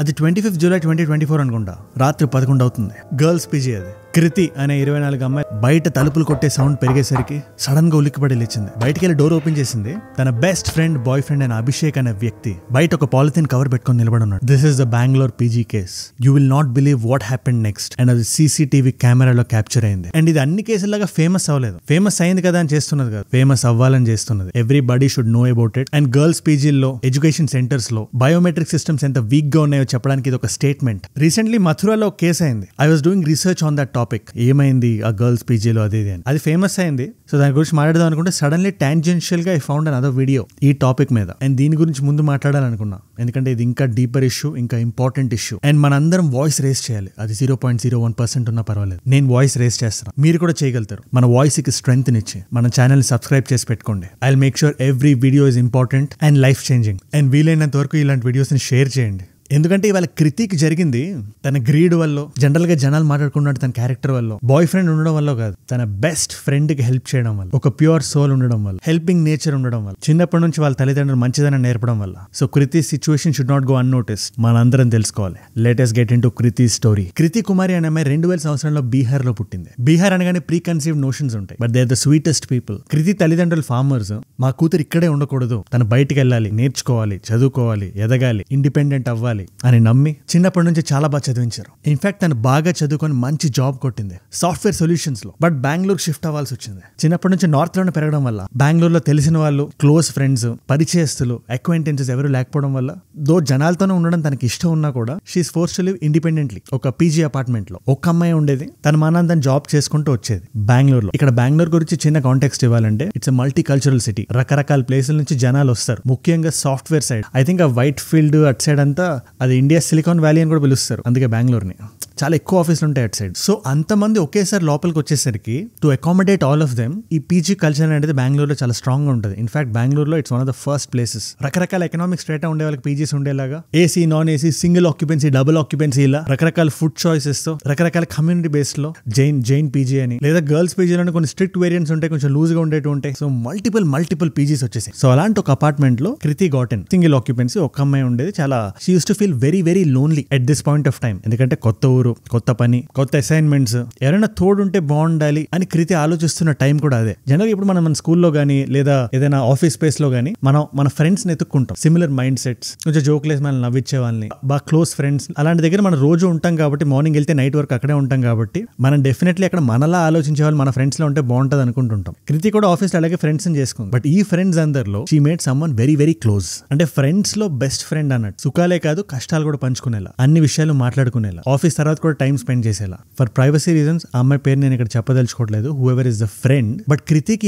అది 25th July 2024 అనుకుంటా. రాత్రి 11 అవుతుంది. గర్ల్స్ పీజీ అది. కృతి అనే 24 అమ్మాయి బయట తలుపులు కొట్టే సౌండ్ పెరిగేసరికి సడన్ గా ఉలిక్కిపడి లేచింది. బయటికి వెళ్ళి డోర్ ఓపెన్ చేసింది. తన బెస్ట్ ఫ్రెండ్ బాయ్ ఫ్రెండ్ అయిన అభిషేక్ అనే వ్యక్తి బయట ఒక పాలిథిన్ కవర్ పెట్టుకొని నిలబడి ఉన్నాడు. This is the Bengaluru PG case. You will not believe what happened next. And అది CCTV కెమెరాలో క్యాప్చర్ అయింది. అండ్ ఇది అన్ని కేసులాగా ఫేమస్ అవ్వలేదు. ఫేమస్ అయింది కదా అని చేస్తున్నది కాదు, ఫేమస్ అవ్వాలని చేస్తున్నది. Everybody should know about it. And girls పీజీల్లో, ఎడ్యుకేషన్ సెంటర్స్ లో బయోమెట్రిక్ సిస్టమ్స్ ఎంత వీక్ గా ఉన్నాయో చెప్పడానికి ఇది ఒక స్టేట్మెంట్. రీసెంట్లీ మథురాలో కేసు అయింది. I was doing research on that topic. ఏమైంది ఆ గర్ల్స్ పీజీలో అది అని. అది ఫేమస్ అయింది. సో దాని గురించి మాట్లాడదాం అనుకుంటే సడన్లీ టాంజెన్షియల్ గా ఐ ఫౌండ్ అనదర్ వీడియో ఈ టాపిక్ మీద. అండ్ దీని గురించి ముందు మాట్లాడాలనుకున్నా, ఎందుకంటే ఇది ఇంకా డీపర్ ఇష్యూ, ఇంకా ఇంపార్టెంట్ ఇష్యూ. అండ్ మనందరం వాయిస్ రేస్ చేయాలి. అది 0.01% ఉన్నా పర్వాలేదు. నేను వాయిస్ రేస్ చేస్తాను, మీరు కూడా చేయగలుగుతారు. మన వాయిస్ కి స్ట్రెంగ్త్ నిచ్చి మన ఛానల్ సబ్స్క్రైబ్ చేసి పెట్టుకోండి. I will make sure every video is important and life changing. And వీలైనంత వరకు ఇలాంటి వీడియోస్ ని షేర్ చేయండి. ఎందుకంటే ఇవాళ కృతికి జరిగింది తన గ్రీడ్ వల్ల, జనరల్ గా జనాలు మాట్లాడుకున్నాడు తన క్యారెక్టర్ వల్ల, బాయ్ ఫ్రెండ్ ఉండడం వల్ల కాదు, తన బెస్ట్ ఫ్రెండ్ కి హెల్ప్ చేయడం వల్ల, ఒక ప్యూర్ సోల్ ఉండడం వల్ల, హెల్పింగ్ నేచర్ ఉండడం వల్ల, చిన్నప్పటి నుంచి వాళ్ళ తల్లిదండ్రులు మంచిదని నేర్పడం వల్ల. So Kriti situation should not go unnoticed. మనందరం తెలుసుకోవాలి. Let us get into Kriti story. Kriti Kumari అనే అమ్మాయి 2000 సంవత్సరంలో బీహార్ లో పుట్టింది. బీహార్ అనగానే ప్రీ కన్సీవ్డ్ నోషన్స్ ఉంటాయి, but they are the sweetest people. Kriti తల్లిదండ్రులు ఫార్మర్స్. మా కూతురు ఇక్కడే ఉండకూడదు, తను బయటికి వెళ్ళాలి, నేర్చుకోవాలి, చదువుకోవాలి, ఎదగాలి, ఇండిపెండెంట్ అవ్వాలి అని నమ్మి చిన్నప్పటి నుంచి చాలా బాగా చదివించారు. ఇన్ఫాక్ట్ తను బాగా చదువుకొని మంచి జాబ్ కొట్టింది సాఫ్ట్వేర్ సొల్యూషన్స్ లో. బట్ బెంగళూరు షిఫ్ట్ అవ్వాల్సి వచ్చింది. చిన్నప్పటి నుంచి నార్త్ లోనే పెరగడం వల్ల బెంగళూరులో తెలిసిన వాళ్ళు, క్లోజ్ ఫ్రెండ్స్, పరిచయస్తులు, అక్వైంటెన్సెస్ ఎవరు లేకపోవడం వల్ల, దో జనాలతోనే ఉండడం తనకి ఇష్టం ఉన్నా కూడా she's forced to live independently. ఒక పీజీ అపార్ట్మెంట్ లో ఒక అమ్మాయి ఉండేది. తన మానందని జాబ్ చేసుకుంటూ వచ్చేది బెంగళూరులో. ఇక్కడ బెంగళూరు గురించి చిన్న కాంటెక్స్ట్ ఇవ్వాలంటే, it's a multi cultural city. రకరకాల ప్లేసుల నుంచి జనాలు వస్తారు, ముఖ్యంగా సాఫ్ట్వేర్ సైడ్. ఐ థింక్ ఆ వైట్ ఫీల్డ్ అట్ సైడ్ అంతా అది ఇండియా సిలికాన్ వ్యాలీ అని కూడా పిలుస్తారు. అందుకే బెంగళూరుని చాలా ఎక్కువ ఆఫీసులు ఉంటాయి అటు సైడ్. సో అంతమంది ఒకేసారి లోపలికి వచ్చేసరికి to accommodate all of them, ఈ పీజీ కల్చర్ అనేది బెంగళూరులో చాలా స్ట్రాంగ్ గా ఉంటుంది. ఇన్ఫాక్ట్ బెంగళూరులో it's one of the first places. రకరకాల ఎకనామిక్ స్ట్రేటా ఉండే వాళ్ళకి పీజీస్ ఉండేలాగా, AC, non AC, single occupancy, double occupancy, ఇలా రకరకాల ఫుడ్ చాయిసెస్ తో, రకరకాల కమ్యూనిటీ బేస్డ్ లో జైన్ పీజీ అని, లేదా గర్ల్స్ పీజీలో కొన్ని స్ట్రిక్ట్ వేరియంట్స్ ఉంటాయి, కొంచెం లూజ్ గా ఉండేవి ఉంటాయి. సో మల్టిపుల్ పీజీస్ వచ్చేసాయి. సో అలాంటి ఒక అపార్ట్మెంట్ లో కృతి గాట్ ఇన్. సింగిల్ ఆక్యుపెన్సీ, ఒక అమ్మాయి ఉండేది. చాలా she use to feel very very lonely at this point of time. ఎందుకంటే కొత్త ఊరు, కొత్త పని, కొత్త అసైన్మెంట్స్, ఎవరైనా తోడుంటే బాగుండాలి అని కృతి ఆలోచిస్తున్న టైం కూడా అదే. జనరల్ ఇప్పుడు మన స్కూల్లో గానీ లేదా ఏదైనా ఆఫీస్ స్పేస్ లో గానీ మనం మన ఫ్రెండ్స్ ని ఎత్తుక్కుంటాం. సిమిలర్ మైండ్ సెట్స్, కొంచెం జోక్లేస్ మనల్ని నవ్వించే వాళ్ళని, బాగా క్లోజ్ ఫ్రెండ్స్, అలాంటి దగ్గర మనం రోజు ఉంటాం కాబట్టి, మార్నింగ్ వెళ్తే నైట్ వరకు అక్కడే ఉంటాం కాబట్టి, మనం డెఫినెట్లీ అక్కడ మనలా ఆలోచించే వాళ్ళు మన ఫ్రెండ్స్ లో ఉంటే బాగుంటది అనుకుంటుంటాం. కృతి కూడా ఆఫీస్ లో అలాగే ఫ్రెండ్స్ ని చేసుకుంది. బట్ ఈ ఫ్రెండ్స్ అందరిలో she made someone very very close. అంటే ఫ్రెండ్స్ లో బెస్ట్ ఫ్రెండ్ అన్నట్టు. సుఖాలే కాదు, కష్టాలు కూడా పంచుకునేలా, అన్ని విషయాలు మాట్లాడుకునేలా, ఆఫీస్ తర్వాత కూడా టైం స్పెండ్ చేసేలా. ఫర్ ప్రైవసీ రీజన్స్ ఆ అమ్మాయి పేరు నేను ఇక్కడ చెప్పదలుచుకోవట్లేదు, whoever is the friend. But కృతికి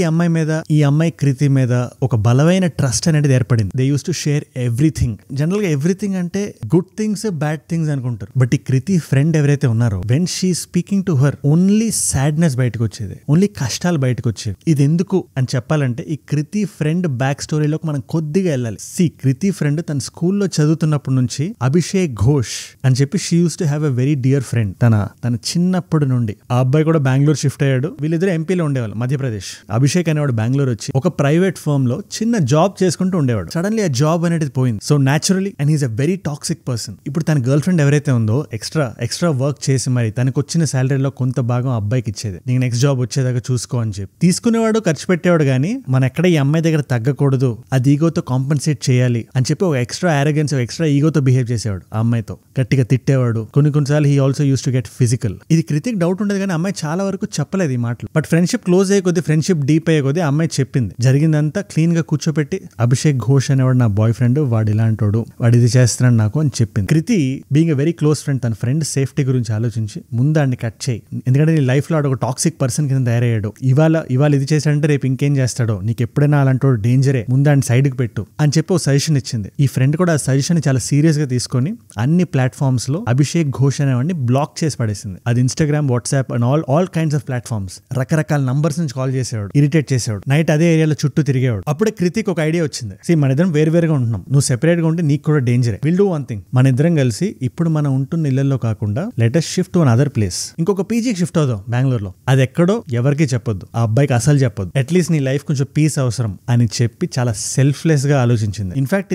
ఈ అమ్మాయి కృతి మీద ఒక బలమైన ట్రస్ట్ అనేది ఏర్పడింది. They use to share everything. General గా ఎవ్రీథింగ్ అంటే గుడ్ థింగ్స్, బ్యాడ్ థింగ్స్ అనుకుంటారు. బట్ ఈ కృతి ఫ్రెండ్ ఎవరైతే ఉన్నారో, when she speaking to her, only sadness బయటకు వచ్చేది, ఓన్లీ కష్టాలు బయటకు వచ్చేవి. ఇది ఎందుకు అని చెప్పాలంటే, ఈ కృతి ఫ్రెండ్ బ్యాక్ స్టోరీలోకి మనం కొద్దిగా వెళ్ళాలి. కృతి ఫ్రెండ్ తన స్కూల్లో చదువుతున్నప్పటి నుంచి అభిషేక్ ఘోష్ అని చెప్పి she use to have a very dear friend. తన చిన్నప్పటి నుండి. ఆ అబ్బాయి కూడా బెంగళూరు షిఫ్ట్ అయ్యాడు. వీళ్ళిద్దరు ఎంపీలో ఉండేవాళ్ళు, మధ్యప్రదేశ్. అభిషేక్ అనేవాడు బెంగళూరు వచ్చి ఒక ప్రైవేట్ ఫర్మ్ లో చిన్న జాబ్ చేసుకుంటూ ఉండేవాడు. సడన్లీ ఆ జాబ్ అనేది పోయింది. So naturally and is a very toxic person. ఇప్పుడు తన గర్ల్ ఫ్రెండ్ ఎవరైతే ఉందో, ఎక్స్ట్రా వర్క్ చేసి మరి తనకు వచ్చిన శాలరీలో కొంత భాగం అబ్బాయికి ఇచ్చేది. నీకు నెక్స్ట్ జాబ్ వచ్చేదాకా చూసుకో అని చెప్పి తీసుకునేవాడు, ఖర్చు పెట్టేవాడు. కానీ మన ఎక్కడ ఈ అమ్మాయి దగ్గర తగ్గకూడదు, అది ఈగోతో కాంపెన్సేట్ చేయాలి అని చెప్పి ఒక ఎక్స్ట్రా ఆరోగెన్స్, ఎక్స్ట్రా ఈగోతో బిహేవ్ చేసేవాడు. ఆ అమ్మాయితో గట్టిగా తిట్టేవాడు. కొన్నిసార్లు he also use to get physical. ఇది కృతిక్ డౌట్ ఉండేది కానీ అమ్మాయి చాలా వరకు చెప్పలేదు ఈ మాటలు. బట్ ఫ్రెండ్షిప్ క్లోజ్ అయ్యే కొద్ది, ఫ్రెండ్షిప్ డీప్ అయ్యే కొద్ది అమ్మాయి చెప్పింది. జరిగిందంతా క్లీన్ గా కూర్చోపెట్టి, అభిషేక్ ఘోష్ అనేవాడు నా బాయ్ ఫ్రెండ్, వాడు ఇలాంటోడు, వాడు ఇది చేస్తున్నాడు నాకు అని చెప్పింది. Kriti being a very close friend, తన ఫ్రెండ్ సేఫ్టీ గురించి ఆలోచించి ముందాన్ని కట్ చేయి, ఎందుకంటే నీ లైఫ్ లో ఒక టాక్సిక్ పర్సన్ కింద తయారయ్యాడు. ఇవాళ ఇది చేశాడంటే రేపు ఇంకేం చేస్తాడో, నీకు ఎప్పుడైనా అలాంటో డేంజరే, ముందాన్ని సైడ్ కి పెట్టు అని చెప్పి ఒక సజెషన్ ఇచ్చింది. ఈ ఫ్రెండ్ కూడా ఆ సజెషన్ చాలా సీరియస్ గా తీసుకొని అన్ని ప్లాట్ఫామ్స్ లో అభిషేక్ ఘోష్ అనేవాడిని బ్లాక్ చేసి పడేసింది. అది Instagram, WhatsApp and all kinds of platforms. రకరకాల నంబర్స్ నుంచి కాల్ చేసేవాడు, ఇరిటేట్ చేసేవాడు, నైట్ అదే ఏరియాలో చుట్టూ తిరిగేవాడు. అప్పుడే కృతిక్ ఒక ఐడియా వచ్చింది. మన ఇద్దరం వేరువేరుగా ఉంటున్నాం, నువ్వు సెపరేట్ గా ఉంటే నీకు కూడా డేంజరే. విల్ డూ వన్ థింగ్, మన ఇద్దరం కలిసి ఇప్పుడు మనం ఉంటున్న ఇళ్లలో కాకుండా let us shift to an other place. ఇంకొక పీజీకి షిఫ్ట్ అవుదాం బెంగళూరులో. అది ఎక్కడో ఎవరికి చెప్పొద్దు, ఆ అబ్బాయికి అసలు చెప్పొద్దు. అట్లీస్ట్ నీ లైఫ్ కొంచెం పీస్ అవసరం అని చెప్పి చాలా సెల్ఫ్లెస్ గా ఆలోచించింది. ఇన్ఫాక్ట్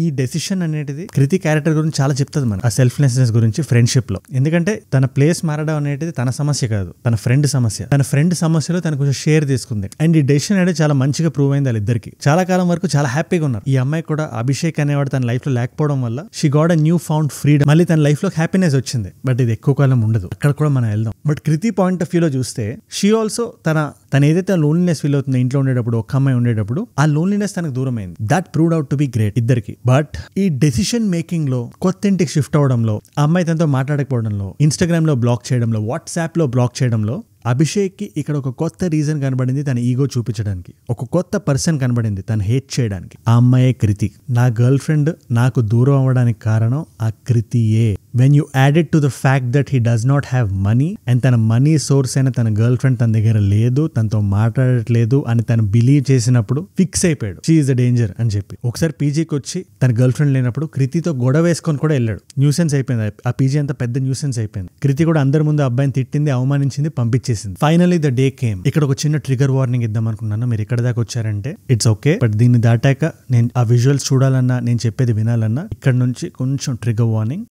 ఈ డెసిషన్ అనేది కృతిక్ క్యారెక్టర్ గురించి చాలా చెప్తుంది మన ఆ సెల్ఫ్లెస్నెస్ గురించి ఫ్రెండ్షిప్ లో. ఎందుకంటే తన ప్లేస్ మారడం అనేది తన సమస్య కాదు, తన ఫ్రెండ్ సమస్య. తన ఫ్రెండ్ సమస్యలో తన కొంచెం షేర్ తీసుకుంది. అండ్ ఈ డెసిషన్ అనేది చాలా మంచిగా ప్రూవ్ అయింది వాళ్ళిద్దరికి. చాలా కాలం వరకు చాలా హ్యాపీగా ఉన్నారు. ఈ అమ్మాయి కూడా అభిషేక్ అనేవాడు తన లైఫ్ లో లేకపోవడం వల్ల she got a new found freedom. మళ్ళీ తన లైఫ్ లో హ్యాపీనెస్ వచ్చింది. బట్ ఇది ఎక్కువ కాలం ఉండదు. అక్కడ కూడా మనం వెళ్దాం. But Kriti point of view లో చూస్తే షీ ఆల్సో తన ఏదైతే లోన్లీనెస్ ఫీల్ అవుతుందో ఇంట్లో ఉండేటప్పుడు, ఒక్క అమ్మాయి ఉండేటప్పుడు, ఆ లోన్లీనెస్ తనకు దూరం అయింది. That proved out to be great ఇద్దరికి. బట్ ఈ డెసిషన్ మేకింగ్ లో, కొత్త ఇంటికి షిఫ్ట్ అవడంలో, ఆ అమ్మాయి తనతో మాట్లాడకపోవడంలో, ఇన్స్టాగ్రామ్ లో బ్లాక్ చేయడంలో, వాట్సాప్ లో బ్లాక్ చేయడంలో అభిషేక్ కి ఇక్కడ ఒక కొత్త రీజన్ కనబడింది తన ఈగో చూపించడానికి. ఒక కొత్త పర్సన్ కనబడింది తను హేట్ చేయడానికి. ఆ అమ్మాయే కృతి. నా గర్ల్ ఫ్రెండ్ నాకు దూరం అవ్వడానికి కారణం ఆ కృతియే. When you added to the fact that he does not have money and తన మనీ సోర్స్ అయిన తన గర్ల్ ఫ్రెండ్ తన దగ్గర లేదు, తనతో మాట్లాడట్లేదు అని తను బిలీవ్ చేసినప్పుడు ఫిక్స్ అయిపోయాడు షీ ఈజ్ ద డేంజర్ అని చెప్పి. ఒకసారి పీజీకి వచ్చి తన గర్ల్ ఫ్రెండ్ లేనప్పుడు కృతితో గొడవ వేసుకొని కూడా వెళ్ళాడు. న్యూసెన్స్ అయిపోయింది ఆ పీజీ, అంత పెద్ద న్యూసెన్స్ అయిపోయింది. కృతి కూడా అందరి ముందు అబ్బాయిని తిట్టింది, అవమానించింది, పంపించేసింది. Finally the day came. ఇక్కడ ఒక చిన్న ట్రిగర్ వార్నింగ్ ఇద్దాం అనుకున్నాను. మీరు ఇక్కడ దాకా వచ్చారంటే ఇట్స్ ఓకే, బట్ దీన్ని దాటాక నేను ఆ విజువల్స్ చూడాలన్నా, నేను చెప్పేది వినాలన్నా ఇక్కడ నుంచి కొంచెం trigger warning.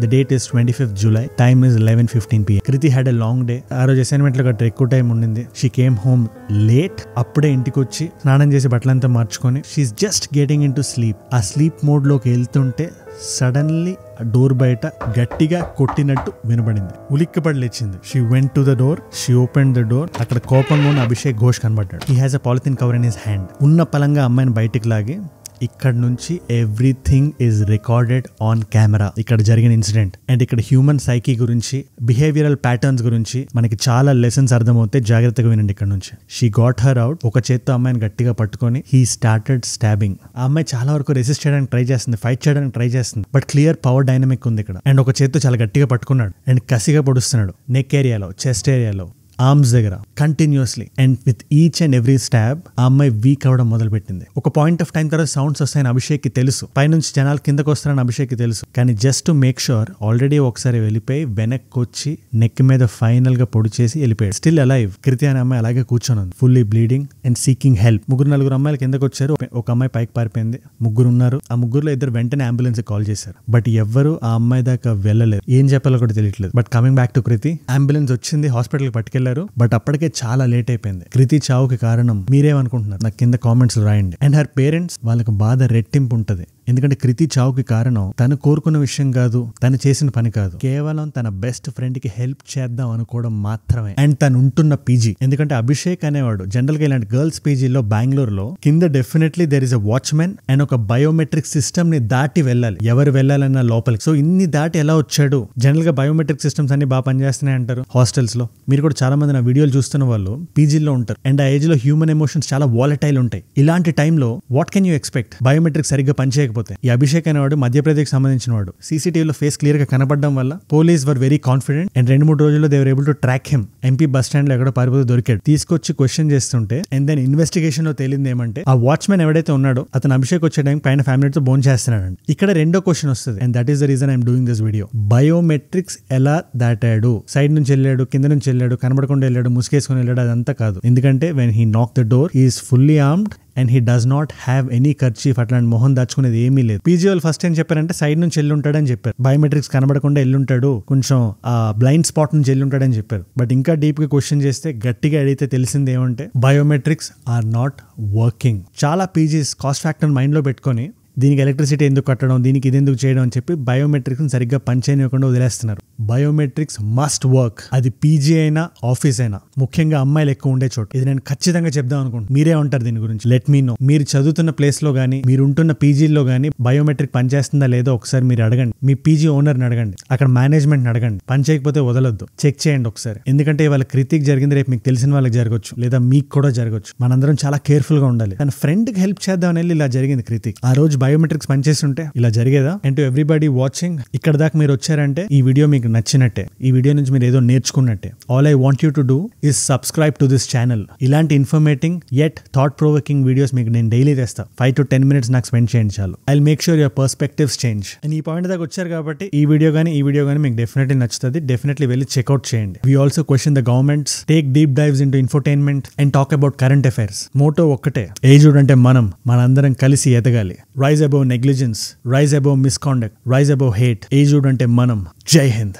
The date is 25th July. Time is 11:15 PM. Kriti had a long day. ఆ రోజు అసైన్మెంట్ లో గట్రా ఎక్కువ టైం ఉండింది. She came home late. అప్పుడే ఇంటికి వచ్చి స్నానం చేసి బట్టలంతా మార్చుకొని she's just getting into sleep. ఆ స్లీప్ మోడ్ లోకి వెళ్తుంటే సడన్లీ డోర్ బయట గట్టిగా కొట్టినట్టు వినబడింది. ఉలిక్కిపడి లేచింది. She went to the door. She opened the door. అక్కడ కోపంగా ఉన్న అభిషేక్ ఘోష్ కనబడ్డాడు. He has a polythene cover in his hand. ఉన్న పలంగా అమ్మాయిని బయటికి లాగి ఇక్కడ నుంచి everything is recorded on camera. ఇక్కడ జరిగిన ఇన్సిడెంట్ అండ్ ఇక్కడ హ్యూమన్ సైకీ గురించి, బిహేవియరల్ ప్యాటర్న్స్ గురించి మనకి చాలా లెసన్స్ అర్థమవుతాయి. జాగ్రత్తగా వినండి ఇక్కడ నుంచి. She got her out. ఒక చేత్తో అమ్మాయిని గట్టిగా పట్టుకొని హీ స్టార్టెడ్ స్టాబింగ్. ఆ అమ్మాయి చాలా వరకు రెసిస్ట్ చేయడానికి ట్రై చేస్తుంది, ఫైట్ చేయడానికి ట్రై చేస్తుంది. బట్ క్లియర్ పవర్ డైనమిక్ ఉంది ఇక్కడ. అండ్ ఒక చేత్తో చాలా గట్టిగా పట్టుకున్నాడు అండ్ కసిగా పొడుస్తున్నాడు. నెక్ ఏరియాలో, చెస్ట్ ఏరియాలో, ఆర్మ్స్ దగ్గర continuously. And with each and every stab ఆ అమ్మాయి వీక్ అవడం మొదలు పెట్టింది. ఒక పాయింట్ ఆఫ్ టైం తర్వాత సౌండ్స్ వస్తాయని అభిషేక్ కి తెలుసు, పైనుంచి జనాలు కిందకు వస్తారని అభిషేక్ కి తెలుసు. కానీ just to make sure already ఒకసారి వెళ్ళిపోయి వెనక్కి వచ్చి నెక్ మీద ఫైనల్ గా పొడి చేసి వెళ్ళిపోయాడు. Still alive. కృతి అనే అమ్మాయి అలాగే కూర్చొని ఉంది, fully bleeding and seeking help. నలుగురు అమ్మాయిలు కిందకు వచ్చారు. ఒక అమ్మాయి పైకి పారిపోయింది. ముగ్గురు ఉన్నారు. ఆ ముగ్గురులో ఇద్దరు వెంటనే అంబులెన్స్ కాల్ చేశారు. బట్ ఎవ్వరు ఆ అమ్మాయి దాకా వెళ్ళలేదు. ఏం చెప్పాలో కూడా తెలియట్లేదు. But coming back to Kriti, ambulance వచ్చింది, హాస్పిటల్ కి పట్టుకెళ్లారు. బట్ అప్పటికే చాలా లేట్ అయిపోయింది. కృతి చావుకి కారణం మీరేమనుకుంటున్నారు నాకు కింద కామెంట్స్ రాయండి. అండ్ హర్ పేరెంట్స్, వాళ్ళకి బాధ రెట్టింపు ఉంటది. ఎందుకంటే కృతి చావుకి కారణం తను కోరుకున్న విషయం కాదు, తను చేసిన పని కాదు, కేవలం తన బెస్ట్ ఫ్రెండ్ కి హెల్ప్ చేద్దాం అనుకోవడం మాత్రమే. అండ్ తను ఉంటున్న పీజీ, ఎందుకంటే అభిషేక్ అనేవాడు జనరల్ గా ఇలాంటి గర్ల్స్ పీజీలో బెంగళూరులో కింద definitely there is a watchman and ఒక బయోమెట్రిక్ సిస్టమ్ ని దాటి వెళ్ళాలి. ఎవరు వెళ్ళాలన్న లోపలికి. సో ఇన్ని దాటి ఎలా వచ్చాడు? జనరల్ గా బయోమెట్రిక్ సిస్టమ్స్ అన్ని బాగా పనిచేస్తున్నాయి అంటారు హాస్టల్స్ లో. మీరు కూడా చాలా మంది నా వీడియోలు చూస్తున్న వాళ్ళు పీజీలో ఉంటారు. అండ్ ఆ ఏజ్ లో హ్యూమన్ ఎమోషన్స్ చాలా వాలటైల్ ఉంటాయి. ఇలాంటి టైంలో what can you expect? Biometric సరిగ్గా పనిచేయకపోతే. ఈ అభిషేక్ అనేవాడు మధ్యప్రదేశ్ సంబంధించిన వాడు. సీసీటీవీలో ఫేస్ క్లియర్ గా కనబడడం వల్ల police were very confident. And 2-3 రోజుల్లో they were able to track him. MP bus stand లో ఎక్కడో పారిపోతే దొరికాడు. తీసుకొచ్చి క్వశ్చన్ చేస్తుంటే అండ్ దెన్ ఇన్వెస్టిగేషన్ లో తేలింది ఏమంటే ఆ వాచ్మెన్ ఎవడైతే ఉన్నాడో అతను అభిషేక్ వచ్చే టైం పైన ఫ్యామిలీతో బోన్ చేస్తున్నాడు. ఇక్కడ రెండో క్వశ్చన్ వస్తుంది. And that is the reason I'm doing this video. Biometrics ఎలా దాటాడు? సైడ్ నుంచి వెళ్ళాడు, కింద నుంచి వెళ్ళాడు, కనబడకుండా వెళ్ళాడు, ముసుకేసుకుని వెళ్ళాడు, అదంతా కాదు. ఎందుకంటే వెన్ హీ నాక్ the door he is fully armed and he does not have any kerchief. అట్లాంటి మొహం దాచుకునేది ఏమీ లేదు. పీజీ వాళ్ళు ఫస్ట్ ఏం చెప్పారంటే సైడ్ నుంచి వెళ్ళుంటాడని చెప్పారు. బయోమెట్రిక్స్ కనబడకుండా వెళ్ళుంటాడు, కొంచెం ఆ బ్లైండ్ స్పాట్ నుంచి వెళ్ళుంటాడని చెప్పారు. బట్ ఇంకా డీప్ గా క్వశ్చన్ చేస్తే, గట్టిగా అడిగితే తెలిసింది ఏమంటే బయోమెట్రిక్స్ ఆర్ నాట్ వర్కింగ్. చాలా పీజీస్ కాస్ట్ ఫ్యాక్టర్ మైండ్ లో పెట్టుకొని దీనికి ఎలక్ట్రిసిటీ ఎందుకు కట్టడం, దీనికి ఇది ఎందుకు చేయడం అని చెప్పి బయోమెట్రిక్స్ సరిగ్గా పనిచేయనివ్వకుండా వదిలేస్తున్నారు. Biometrics must work. అది పీజీ అయినా ఆఫీస్ అయినా, ముఖ్యంగా అమ్మాయిలు ఎక్కువ ఉండే చోట. ఇది నేను ఖచ్చితంగా చెప్దాం అనుకుంటున్నాను. మీరే ఉంటారు దీని గురించి, లెట్ మీ నో. మీరు చదువుతున్న ప్లేస్ లో గానీ, మీరు ఉంటున్న పీజీలో గానీ బయోమెట్రిక్ పనిచేస్తుందా లేదో ఒకసారి మీరు అడగండి. మీ పీజీ ఓనర్ని అడగండి, అక్కడ మేనేజ్మెంట్ అడగండి. పని చేయకపోతే వదలొద్దు, చెక్ చేయండి ఒకసారి. ఎందుకంటే వాళ్ళ కృతికి జరిగింది రేపు మీకు తెలిసిన వాళ్ళకి జరగచ్చు, లేదా మీకు కూడా జరగచ్చు. మనందరం చాలా కేర్ఫుల్ గా ఉండాలి. తన ఫ్రెండ్ కి హెల్ప్ చేద్దామని వెళ్ళి ఇలా జరిగింది కృతిక్. ఆ రోజు బయోమెట్రిక్స్ పనిచేస్తుంటే ఇలా జరిగేదా? అండ్ టు ఎవ్రీబడి వాచింగ్, ఇక్కడ దాకా మీరు వచ్చారంటే ఈ వీడియో మీకు నచ్చినట్టే, ఈ వీడియో నుంచి మీరు ఏదో నేర్చుకున్నట్టే. All I want you to do is subscribe to this channel. ఇలాంటి informating yet thought provoking videos మీకు నేను డైలీ తెస్తా. 5 to 10 minutes నాకు స్పెండ్ చేయండి చాలు. I will make sure your perspectives change. And ఈ పాయింట్ దాకా వచ్చారు కాబట్టి ఈ వీడియో కానీ మీకు డెఫినెట్లీ నచ్చుతుంది. డెఫినెట్లీ వెళ్ళి చెక్అవుట్ చేయండి. We also question the governments, take deep dives into infotainment and talk about current affairs. Motto ఒక్కటే, ఏజుడ్ అంటే మనందరం కలిసి ఎదగాలి. Rise above negligence, rise above misconduct, rise above hate. ఏజుడ్ అంటే మనం. జై హింద్.